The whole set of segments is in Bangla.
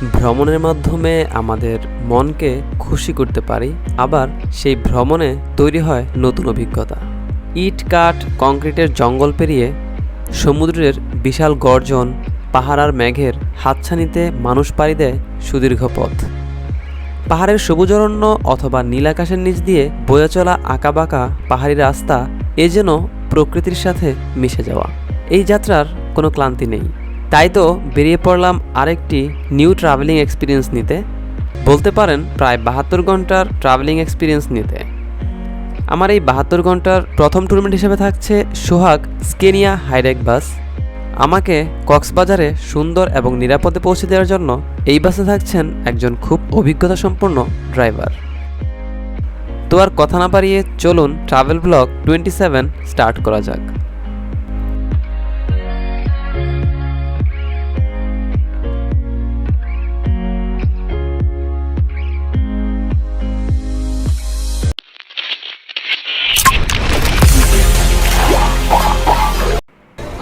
ভ্রমণের মাধ্যমে আমাদের মনকে খুশি করতে পারি, আবার সেই ভ্রমণে তৈরি হয় নতুন অভিজ্ঞতা। ইট কাঠ কংক্রিটের জঙ্গল পেরিয়ে সমুদ্রের বিশাল গর্জন, পাহাড় আর মেঘের হাতছানিতে মানুষ পাড়ি দেয় সুদীর্ঘ পথ। পাহাড়ের সবুজ অরণ্য অথবা নীল আকাশের নিচ দিয়ে বয়ে চলা আঁকাবাঁকা পাহাড়ি রাস্তা এ যেন প্রকৃতির সাথে মিশে যাওয়া। এই যাত্রার কোনো ক্লান্তি নেই। তাই তো বেরিয়ে পড়লাম আরেকটি নিউ ট্রাভেলিং এক্সপিরিয়েন্স নিতে, বলতে পারেন প্রায় 72 ঘন্টার ট্রাভেলিং এক্সপিরিয়েন্স নিতে। আমার এই 72 ঘন্টার প্রথম ট্যুরমেন্ট হিসেবে থাকছে সোহাগ স্কেনিয়া হাইরেক বাস। আমাকে কক্সবাজারে সুন্দর এবং নিরাপদে পৌঁছে দেওয়ার জন্য এই বাসে থাকছেন একজন খুব অভিজ্ঞতা সম্পন্ন ড্রাইভার। তো আর কথা না বাড়িয়ে চলুন ট্রাভেল ব্লগ 27 স্টার্ট করা যাক।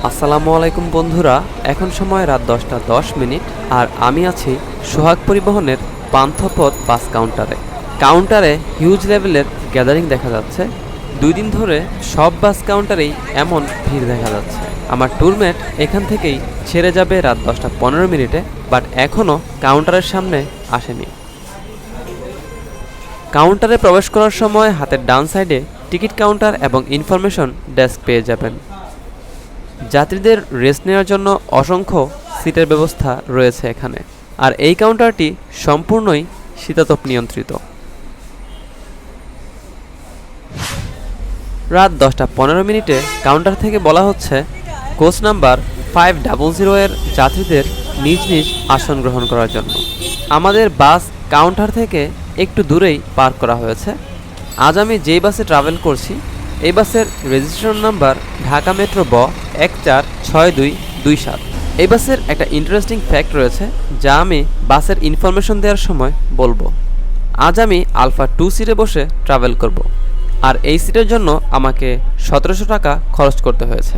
আসসালামু আলাইকুম বন্ধুরা, এখন সময় রাত 10:10 আর আমি আছি সোহাগ পরিবহনের পান্থপথ বাস কাউন্টারে হিউজ লেভেলের গ্যাদারিং দেখা যাচ্ছে। 2 দিন ধরে সব বাস কাউন্টারেই এমন ভিড় দেখা যাচ্ছে। আমার ট্যুরমেট এখান থেকেই ছেড়ে যাবে রাত 10:15, বাট এখনও কাউন্টারের সামনে আসেনি। কাউন্টারে প্রবেশ করার সময় হাতের ডান সাইডে টিকিট কাউন্টার এবং ইনফরমেশন ডেস্ক পেয়ে যাবেন। যাত্রীদের রেস্ট নেওয়ার জন্য অসংখ্য সিটের ব্যবস্থা রয়েছে এখানে, আর এই কাউন্টারটি সম্পূর্ণই শীতাতপ নিয়ন্ত্রিত। রাত 10:15 কাউন্টার থেকে বলা হচ্ছে কোচ নাম্বার 500 এর যাত্রীদের নিজ নিজ আসন গ্রহণ করার জন্য। আমাদের বাস কাউন্টার থেকে একটু দূরেই পার্ক করা হয়েছে। আজ আমি যেই বাসে ট্রাভেল করছি এই বাসের রেজিস্ট্রেশন নাম্বার ঢাকা মেট্রো ব 146227। এই বাসের একটা ইন্টারেস্টিং ফ্যাক্ট রয়েছে যা আমি বাসের ইনফরমেশন দেওয়ার সময় বলবো। আজ আমি আলফা 2 সিটে বসে ট্রাভেল করব, আর এই সিটের জন্য আমাকে 1700 টাকা খরচ করতে হয়েছে।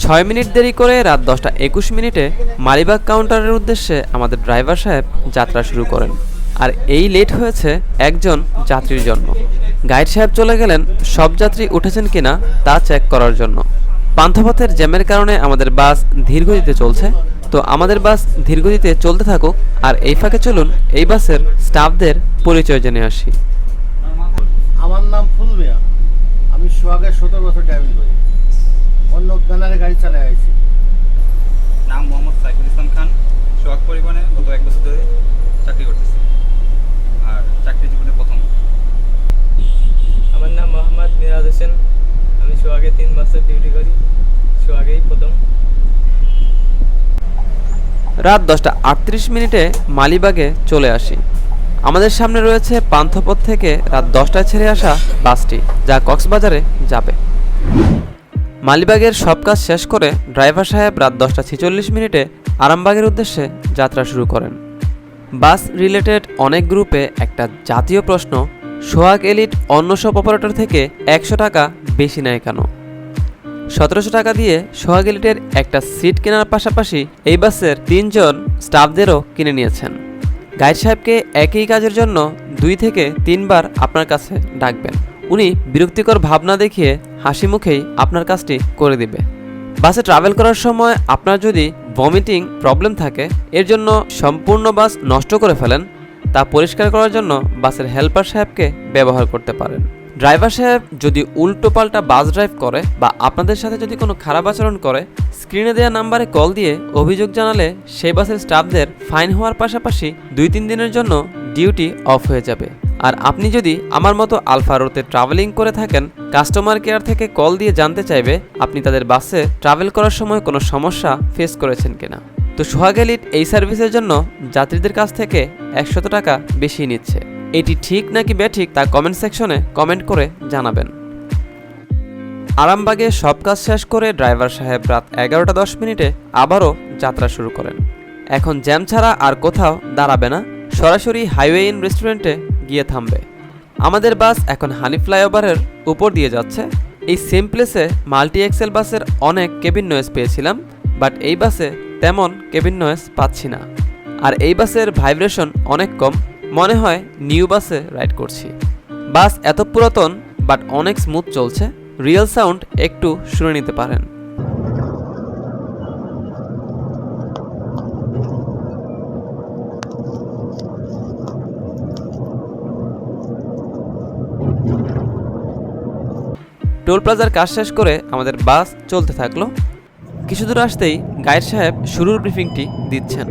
6 মিনিট দেরি করে রাত 10:21 মালিবাগ কাউন্টারের উদ্দেশ্যে আমাদের ড্রাইভার সাহেব যাত্রা শুরু করেন, আর এই লেট হয়েছে একজন যাত্রীর জন্য। গাইড সাহেব চলে গেলেন সব যাত্রী উঠেছেন কিনা তা চেক করার জন্য। পান্থপথের জ্যামের কারণে আমাদের বাস ধীরগতিতে চলছে, তো আমাদের বাস ধীরগতিতে চলতে থাকুক, আর এই ফাঁকে চলুন এই বাসের স্টাফদের পরিচয় জেনে আসি। আমার নাম ফুল মিয়া, আমি সোহাগের 17 বছর ড্রাইভিং করি। অন্য ব্যানারে গাড়ি চালিয়ে আইছি। নাম মোহাম্মদ সাইফুল ইসলাম খান, সোহাগ পরিবহনে গত 1 বছর ধরে চাকরি করতেছি, আর চাকরি জীবনে প্রথম। আমার নাম মোহাম্মদ মিরাজ হোসেন, আমি সোহাগে 3 বছর ডিউটি করি, সোহাগেই প্রথম। রাত 10:38 মালিবাগে চলে আসি। আমাদের সামনে রয়েছে পান্থপথ থেকে রাত 10টায় ছেড়ে আসা বাসটি, যা কক্সবাজারে যাবে। মালিবাগের সব কাজ শেষ করে ড্রাইভার সাহেব রাত 10:46 আরামবাগের উদ্দেশ্যে যাত্রা শুরু করেন। বাস রিলেটেড অনেক গ্রুপে একটা জাতীয় প্রশ্ন, সোহাগ এলিট অন্য সব অপারেটর থেকে 100 টাকা বেশি নেয় কেন? 1700 টাকা দিয়ে সোহাগ এলিটের একটা সিট কেনার পাশাপাশি এই বাসের 3 জন স্টাফদেরও কিনে নিয়েছেন। গাইড সাহেবকে একই কাজের জন্য 2 থেকে 3 বার আপনার কাছে ডাকবেন। উনি বিরক্তিকর ভাবনা দেখিয়ে হাসি মুখেই আপনার কাজটি করে দিবে। বাসে ট্রাভেল করার সময় আপনার যদি ভমিটিং প্রবলেম থাকে, এর জন্য সম্পূর্ণ বাস নষ্ট করে ফেলেন, তা পরিষ্কার করার জন্য বাসের হেল্পার সাহেবকে ব্যবহার করতে পারেন। ড্রাইভার সাহেব যদি উল্টো পাল্টা বাস ড্রাইভ করে বা আপনাদের সাথে যদি কোনো খারাপ আচরণ করে, স্ক্রিনে দেওয়া নাম্বারে কল দিয়ে অভিযোগ জানালে সেই বাসের স্টাফদের ফাইন হওয়ার পাশাপাশি 2-3 দিনের জন্য ডিউটি অফ হয়ে যাবে। আর আপনি যদি আমার মতো আলফা রোতে ট্রাভেলিং করে থাকেন, কাস্টমার কেয়ার থেকে কল দিয়ে জানতে চাইবে আপনি তাদের বাসে ট্রাভেল করার সময় কোনো সমস্যা ফেস করেছেন কিনা। তো সোহাগ এলিট এই সার্ভিসের জন্য যাত্রীদের কাছ থেকে 100 টাকা বেশি নিচ্ছে। এটি ঠিক নাকি বেঠিক তা কমেন্ট সেকশনে কমেন্ট করে জানাবেন। আরামবাগে সব কাজ শেষ করে ড্রাইভার সাহেব রাত 11:10 আবারও যাত্রা শুরু করেন। এখন জ্যাম ছাড়া আর কোথাও দাঁড়াবে না, সরাসরি হাইওয়ে ইন রেস্টুরেন্টে গিয়ে থামবে। আমাদের বাস এখন হানি ফ্লাইওভারের উপর দিয়ে যাচ্ছে। এই সেম প্লেসে মাল্টি এক্সেল বাসের অনেক কেবিন নয়েজ পেয়েছিলাম, বাট এই বাসে তেমন কেবিন নয়েজ পাচ্ছি না। আর এই বাসের ভাইব্রেশন অনেক কম, মনে হয় নিউ বাসে রাইড করছি। বাস এত পুরাতন বাট অনেক স্মুথ চলছে। রিয়েল সাউন্ড একটু শুনে নিতে পারেন। টোল প্লাজার কাজ শেষ করে আমাদের বাস চলতে থাকলো। কিছু দূর আসতেই গাইড সাহেব শুরুর ব্রিফিংটি দিচ্ছেন।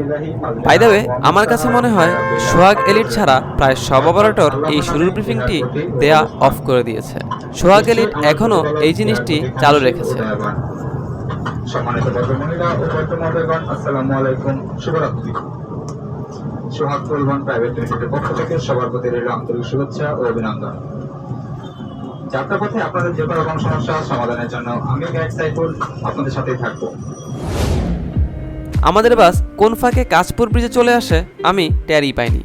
বাই দ্য ওয়ে, আমার কাছে মনে হয় সোহাগ এলিট ছাড়া প্রায় সব অপারেটর এই শুরুর ব্রিফিংটি দেয়া অফ করে দিয়েছে। সোহাগ এলিট এখনও এই জিনিসটি চালু রেখেছে। সম্মানিত ভদ্রমহিলা ও ভদ্রমহোদয়গণ, আসসালামু আলাইকুম, শুভরাত্রি। সোহাগ পরিবহন প্রাইভেট লিমিটেডের পক্ষ থেকে সবার প্রতি রইল আন্তরিক শুভেচ্ছা ও অভিনন্দন। যাত্রাপথে আপনাদের যে কোনো রকম সমস্যা সমাধানের জন্য আমি গাইড সাইফুল আপনাদের সাথেই থাকবো। আমাদের বাস কোন ফাঁকে কাঁচপুর ব্রিজে চলে আসে আমি টেরই পাইনি।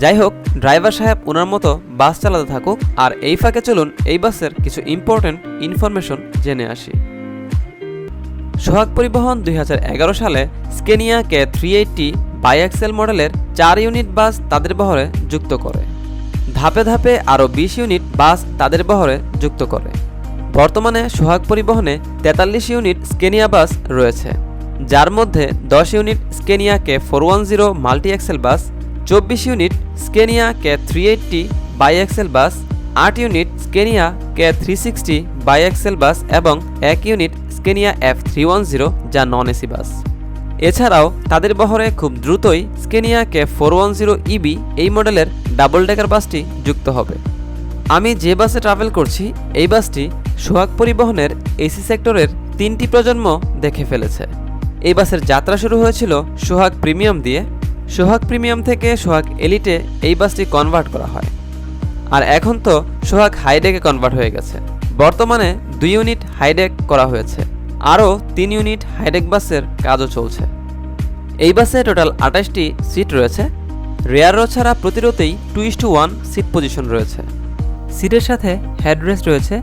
যাই হোক, ড্রাইভার সাহেব ওনার মতো বাস চালাতে থাকুক, আর এই ফাঁকে চলুন এই বাসের কিছু ইম্পর্টেন্ট ইনফরমেশন জেনে আসি। সোহাগ পরিবহন 2011 সালে স্কেনিয়া K380 বাই-এক্সেল মডেলের 4 ইউনিট বাস তাদের বহরে যুক্ত করে। ধাপে ধাপে আরও 20 ইউনিট বাস তাদের বহরে যুক্ত করে। বর্তমানে সোহাগ পরিবহনে 43 ইউনিট স্কেনিয়া বাস রয়েছে, যার মধ্যে 10 unit Scania K410 multi axle bus, 24 unit Scania K380 bi axle bus, 8 unit Scania K360 bi axle bus এবং 1 ইউনিট স্কেনিয়া F310 যা নন এসি বাস। এছাড়াও তাদের বহরে খুব দ্রুতই স্কেনিয়া K410 EB এই মডেলের ডাবল ডেকার বাসটি যুক্ত হবে। আমি যে বাসে ট্রাভেল করছি এই বাসটি সোহাগ পরিবহনের এসি সেক্টরের 3টি প্রজন্ম দেখে ফেলেছে। এই বাসের যাত্রা শুরু হয়েছিল সোহাগ প্রিমিয়াম দিয়ে। সোহাগ প্রিমিয়াম থেকে সোহাগ এলিটে এই বাসটি কনভার্ট করা হয়, আর এখন তো সোহাগ হাইডেকে কনভার্ট হয়ে গেছে। বর্তমানে 2 ইউনিট হাইডেক করা হয়েছে, আরও 3 ইউনিট হাইডেক বাসের কাজও চলছে। এই বাসে টোটাল 28টি সিট রয়েছে। রেয়ার রো ছাড়া প্রতিরোতেই 2:1 সিট পজিশন রয়েছে। সিটের সাথে হেডরেস্ট রয়েছে,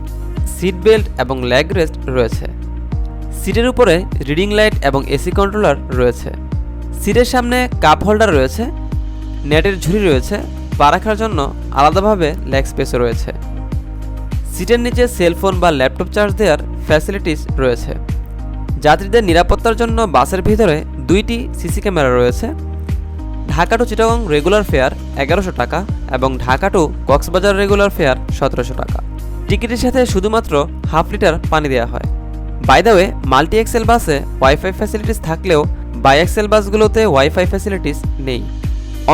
সিট বেল্ট এবং লেগ রেস্ট রয়েছে। সিটের উপরে রিডিং লাইট এবং এসি কন্ট্রোলার রয়েছে। সিটের সামনে কাপ হোল্ডার রয়েছে, নেটের ঝুড়ি রয়েছে, পা রাখার জন্য আলাদাভাবে লেগ স্পেসও রয়েছে। সিটের নিচে সেলফোন বা ল্যাপটপ চার্জ দেওয়ার ফ্যাসিলিটিস রয়েছে। যাত্রীদের নিরাপত্তার জন্য বাসের ভিতরে 2টি সিসি ক্যামেরা রয়েছে। Dhaka to Chittagong regular fare 1100 টাকা এবং Dhaka to Cox's Bazar regular fare 1700 টাকা। টিকিটের সাথে শুধুমাত্র হাফ লিটার পানি দেওয়া হয়। By the way, multi axle বাসে ওয়াইফাই ফ্যাসিলিটিস থাকলেও বাই-এক্সেল বাসগুলোতে ওয়াইফাই ফ্যাসিলিটিস নেই।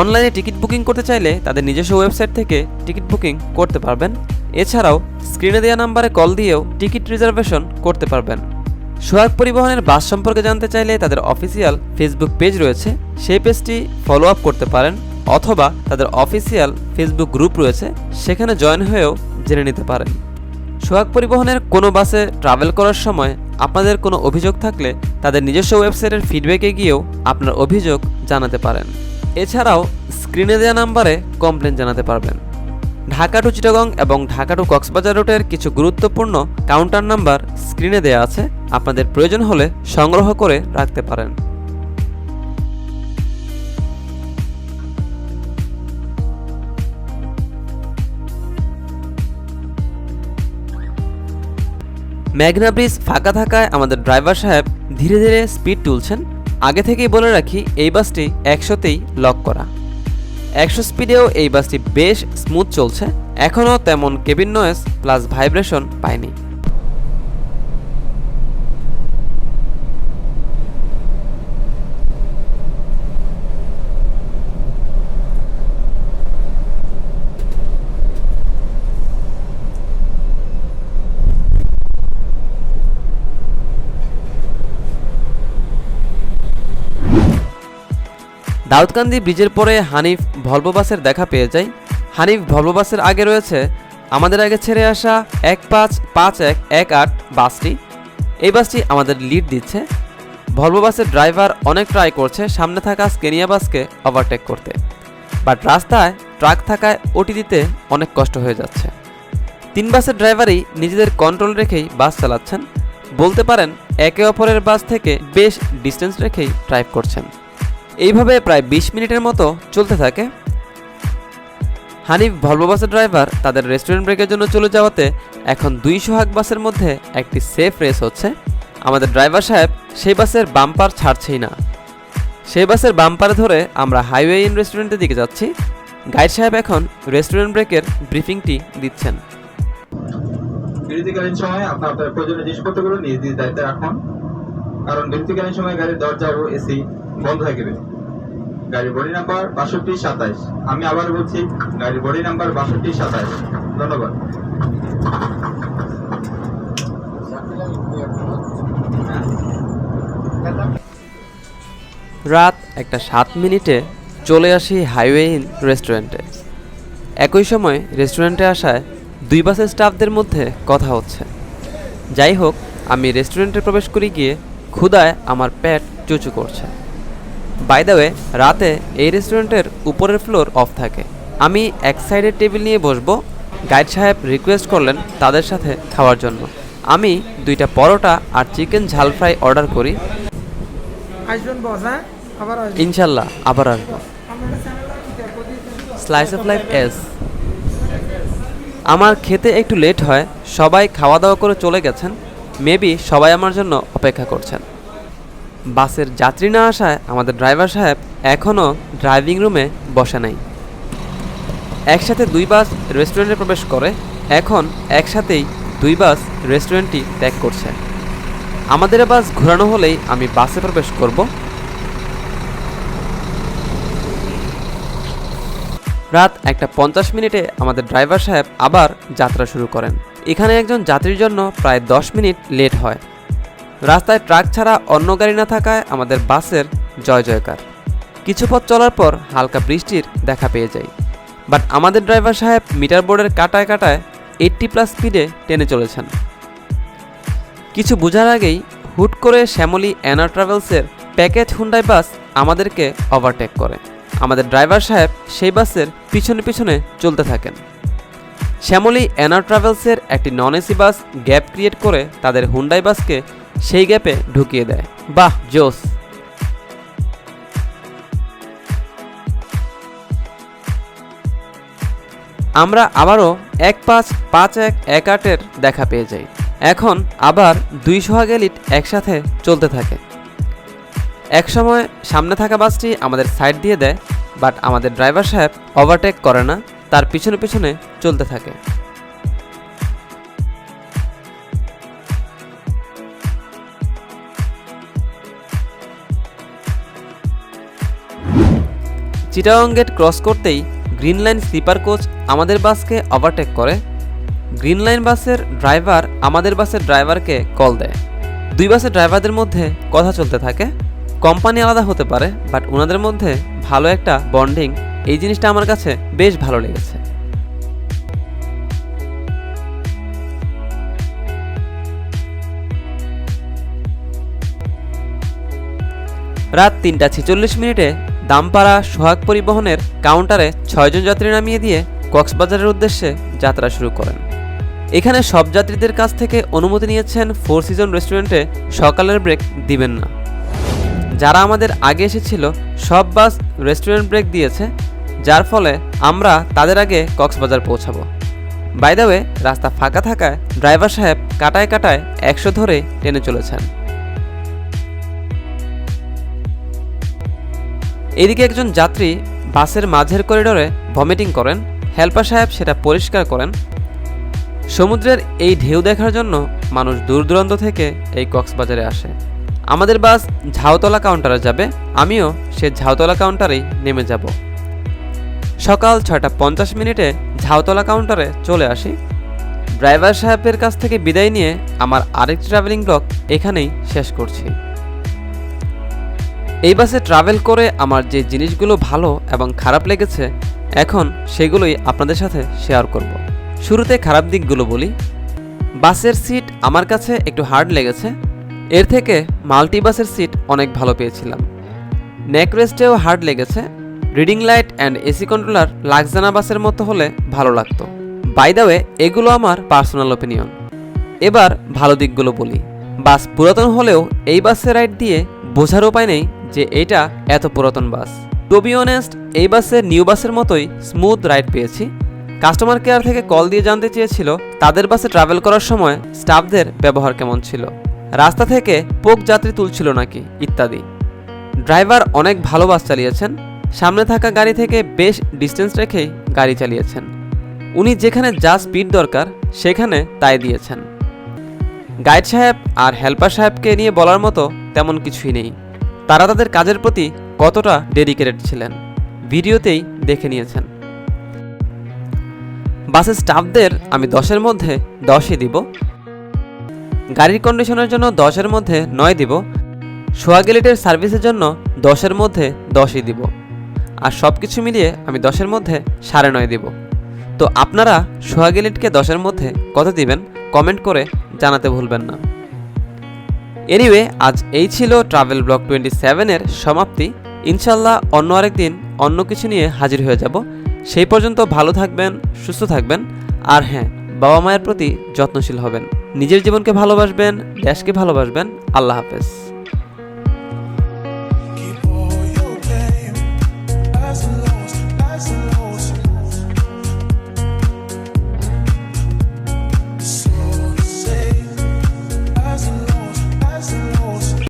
অনলাইনে টিকিট বুকিং করতে চাইলে তাদের নিজস্ব ওয়েবসাইট থেকে টিকিট বুকিং করতে পারবেন। এছাড়াও স্ক্রিনে দেওয়া নাম্বারে কল দিয়েও টিকিট রিজার্ভেশন করতে পারবেন। সোহাগ পরিবহনের বাস সম্পর্কে জানতে চাইলে তাদের অফিসিয়াল ফেসবুক পেজ রয়েছে, সেই পেজটি ফলো আপ করতে পারেন, অথবা তাদের অফিসিয়াল ফেসবুক গ্রুপ রয়েছে, সেখানে জয়েন হয়েও জেনে নিতে পারেন। সোহাগ পরিবহনের কোনো বাসে ট্রাভেল করার সময় আপনাদের কোনো অভিযোগ থাকলে তাদের নিজস্ব ওয়েবসাইটের ফিডব্যাকে গিয়েও আপনার অভিযোগ জানাতে পারেন। এছাড়াও স্ক্রিনে দেওয়া নাম্বারে কমপ্লেন জানাতে পারবেন। ঢাকা টু চিটাগং এবং ঢাকা টু কক্সবাজার রুটের কিছু গুরুত্বপূর্ণ কাউন্টার নাম্বার স্ক্রিনে দেওয়া আছে, আপনাদের প্রয়োজন হলে সংগ্রহ করে রাখতে পারেন। মেঘনা ব্রিজ ফাঁকা থাকায় আমাদের ড্রাইভার সাহেব ধীরে ধীরে স্পিড তুলছেন। আগে থেকেই বলে রাখি, এই বাসটি 100তেই লক করা। 100 স্পিডেও এই বাসটি বেশ স্মুথ চলছে, এখনও তেমন কেবিন নয়েজ প্লাস ভাইব্রেশন পায়নি। দাউদকান্দি ব্রিজের পরে হানিফ ভলভো বাসের দেখা পেয়ে যায়। হানিফ ভলভো বাসের আগে রয়েছে আমাদের আগে ছেড়ে আসা 155118 বাসটি। এই বাসটি আমাদের লিড দিচ্ছে। ভলভো বাসের ড্রাইভার অনেক ট্রাই করছে সামনে থাকা স্কেনিয়া বাসকে ওভারটেক করতে, বাট রাস্তায় ট্রাক থাকায় ওটি দিতে অনেক কষ্ট হয়ে যাচ্ছে। 3 বাসের ড্রাইভারই নিজেদের কন্ট্রোল রেখেই বাস চালাচ্ছেন, বলতে পারেন একে অপরের বাস থেকে বেশ ডিস্টেন্স রেখেই ড্রাইভ করছেন। এইভাবে প্রায় 20 মিনিটের মতো চলতে থাকে। হানিফ ভলভো বাসের ড্রাইভার তাদের রেস্টুরেন্ট ব্রেকের জন্য চলে যাওয়াতে এখন 2 সোহাগ বাসের মধ্যে একটি সেফ রেস হচ্ছে। আমাদের ড্রাইভার সাহেব সেই বাসের বাম্পার ছাড়ছেই না। সেই বাসের বাম্পারে ধরে আমরা হাইওয়ে ইন রেস্টুরেন্টের দিকে যাচ্ছি। গাইড সাহেব এখন রেস্টুরেন্ট ব্রেকের ব্রিফিংটি দিচ্ছেন। বিরতিকালীন সময়ে আপনার প্রয়োজনীয় জিনিসপত্রগুলো নিজ নিজ দায়িত্বে রাখুন, কারণ বিরতিকালীন সময়ে গাড়ির দরজা ও এসি বন্ধ থাকবে। গাড়ির বডি নাম্বার 6227। আমি আবার বলছি, গাড়ির বডি নাম্বার 6227। ধন্যবাদ। রাত 1:07 চলে আসি হাইওয়ে ইন রেস্টুরেন্টে। একই সময় রেস্টুরেন্টে আসায় 2 বাসের স্টাফদের মধ্যে কথা হচ্ছে। যাই হোক, আমি রেস্টুরেন্টে প্রবেশ করে গিয়ে ক্ষুধায় আমার পেট চুচু করছে। বাই দ্য ওয়ে, রাতে এই রেস্টুরেন্টের উপরের ফ্লোর অফ থাকে। আমি এক সাইডের টেবিল নিয়ে বসবো। গাইড সাহেব রিকোয়েস্ট করলেন তাদের সাথে খাওয়ার জন্য। আমি 2টা পরোটা আর চিকেন ঝাল ফ্রাই অর্ডার করি। আসবেন বস, হ্যাঁ আবার আসবেন ইনশাল্লাহ আবার আসবো। Slice of life S. আমার খেতে একটু লেট হয়। সবাই খাওয়া দাওয়া করে চলে গেছেন। মেবি সবাই আমার জন্য অপেক্ষা করছেন। বাসের যাত্রী না আসায় আমাদের ড্রাইভার সাহেব এখনও ড্রাইভিং রুমে বসে নাই। একসাথে 2 বাস রেস্টুরেন্টে প্রবেশ করে। এখন একসাথেই 2 বাস রেস্টুরেন্টটি ত্যাগ করছে। আমাদের বাস ঘোরানো হলেই আমি বাসে প্রবেশ করব। রাত 1:50 আমাদের ড্রাইভার সাহেব আবার যাত্রা শুরু করেন। এখানে একজন যাত্রীর জন্য প্রায় 10 মিনিট লেট হয়। রাস্তায় ট্রাক ছাড়া অন্য গাড়ি না থাকায় আমাদের বাসের জয় জয়কার। কিছু পথ চলার পর হালকা বৃষ্টির দেখা পেয়ে যাই। বাট আমাদের ড্রাইভার সাহেব মিটার বোর্ডের কাটায় কাটায় 80+ স্পিডে টেনে চলেছেন। কিছু বোঝার আগেই হুট করে শ্যামলী এনার ট্রাভেলসের প্যাকেজ হুন্ডাই বাস আমাদেরকে ওভারটেক করে। আমাদের ড্রাইভার সাহেব সেই বাসের পিছনে পিছনে চলতে থাকেন। শ্যামলী এনার ট্রাভেলসের একটি non AC bus gap create করে তাদের হুন্ডাই বাসকে সেই গ্যাপে ঢুকিয়ে দেয়। বাহ, জোস! আমরা আবারও 155118 দেখা পেয়ে যাই। এখন আবার 2 সোহাগ এলিট একসাথে চলতে থাকে। একসময় সামনে থাকা বাসটি আমাদের সাইড দিয়ে দেয়, বাট আমাদের ড্রাইভার সাহেব ওভারটেক করে না, তার পিছনে পিছনে চলতে থাকে। চিটাগং গেট ক্রস করতেই গ্রিন লাইন স্লিপার কোচ আমাদের বাসকে ওভারটেক করে। গ্রিন লাইন বাসের ড্রাইভার আমাদের বাসের ড্রাইভারকে কল দেয়। 2 বাসের ড্রাইভারদের মধ্যে কথা চলতে থাকে। কোম্পানি আলাদা হতে পারে, বাট ওনাদের মধ্যে ভালো একটা বন্ডিং, এই জিনিসটা আমার কাছে বেশ ভালো লেগেছে। রাত 3:46 দামপাড়া সোহাগ পরিবহনের কাউন্টারে 6 জন যাত্রী নামিয়ে দিয়ে কক্সবাজারের উদ্দেশ্যে যাত্রা শুরু করেন। এখানে সব যাত্রীদের কাছ থেকে অনুমতি নিয়েছেন 4 সিজন রেস্টুরেন্টে সকালের ব্রেক দিবেন না। যারা আমাদের আগে এসেছিল সব বাস রেস্টুরেন্ট ব্রেক দিয়েছে, যার ফলে আমরা তাদের আগে কক্সবাজার পৌঁছাবো। বাই দ্য ওয়ে, রাস্তা ফাঁকা থাকায় ড্রাইভার সাহেব কাটায় কাটায় 100 ধরে টেনে চলেছেন। এদিকে একজন যাত্রী বাসের মাঝের করিডোরে ভমিটিং করেন। হেল্পার সাহেব সেটা পরিষ্কার করেন। সমুদ্রের এই ঢেউ দেখার জন্য মানুষ দূর দূরান্ত থেকে এই কক্সবাজারে আসে। আমাদের বাস ঝাউতলা কাউন্টারে যাবে। আমিও সে ঝাউতলা কাউন্টারেই নেমে যাব। সকাল 6:50 ঝাউতলা কাউন্টারে চলে আসি। ড্রাইভার সাহেবের কাছ থেকে বিদায় নিয়ে আমার আরেকটি ট্রাভেলিং ব্লগ এখানেই শেষ করছি। এই বাসে ট্রাভেল করে আমার যে জিনিসগুলো ভালো এবং খারাপ লেগেছে, এখন সেগুলোই আপনাদের সাথে শেয়ার করব। শুরুতে খারাপ দিকগুলো বলি। বাসের সিট আমার কাছে একটু হার্ড লেগেছে। এর থেকে মাল্টি বাসের সিট অনেক ভালো পেয়েছিলাম। নেক রেস্টেও হার্ড লেগেছে। Reading light and AC controller Laksana বাসের মতো হলে ভালো লাগতো। বাই দ্য ওয়ে, এগুলো আমার পার্সোনাল ওপিনিয়ন। এবার ভালো দিকগুলো বলি। বাস পুরাতন হলেও এই বাসে রাইড দিয়ে বোঝার উপায় নেই যে এটা এত পুরাতন বাস। টু বি অনেস্ট, এই বাসে নিউ বাসের মতোই স্মুথ রাইড পেয়েছি। কাস্টমার কেয়ার থেকে কল দিয়ে জানতে চেয়েছিল তাদের বাসে ট্রাভেল করার সময় স্টাফদের ব্যবহার কেমন ছিল, রাস্তা থেকে পোক যাত্রী তুলছিল নাকি ইত্যাদি। ড্রাইভার অনেক ভালো বাস চালিয়েছেন, সামনে থাকা গাড়ি থেকে বেশ ডিস্টেন্স রেখেই গাড়ি চালিয়েছেন। উনি যেখানে যা স্পিড দরকার সেখানে তাই দিয়েছেন। গাইড সাহেব আর হেল্পার সাহেবকে নিয়ে বলার মতো তেমন কিছুই নেই। তারা তাদের কাজের প্রতি কতটা ডেডিকেটেড ছিলেন ভিডিওতেই দেখে নিয়েছেন। বাসের স্টাফদের আমি 10-এর মধ্যে 10ই দিব। গাড়ির কন্ডিশনের জন্য 10-এর মধ্যে 9 দিব। সোহাগ এলিটের সার্ভিসের জন্য 10-এর মধ্যে 10ই দিব। আর সব কিছু মিলিয়ে আমি 10-এর মধ্যে 9.5 দিব। তো আপনারা সোহাগ এলিটকে 10-এর মধ্যে কত দিবেন কমেন্ট করে জানাতে ভুলবেন না। এনিওয়ে, আজ এই ছিল ট্রাভেল ব্লগ 27-এর সমাপ্তি। ইনশাল্লাহ অন্য আরেকদিন অন্য কিছু নিয়ে হাজির হয়ে যাব। সেই পর্যন্ত ভালো থাকবেন, সুস্থ থাকবেন, আর হ্যাঁ, বাবা মায়ের প্রতি যত্নশীল হবেন, নিজের জীবনকে ভালোবাসবেন, দেশকে ভালোবাসবেন। আল্লাহ হাফেজ।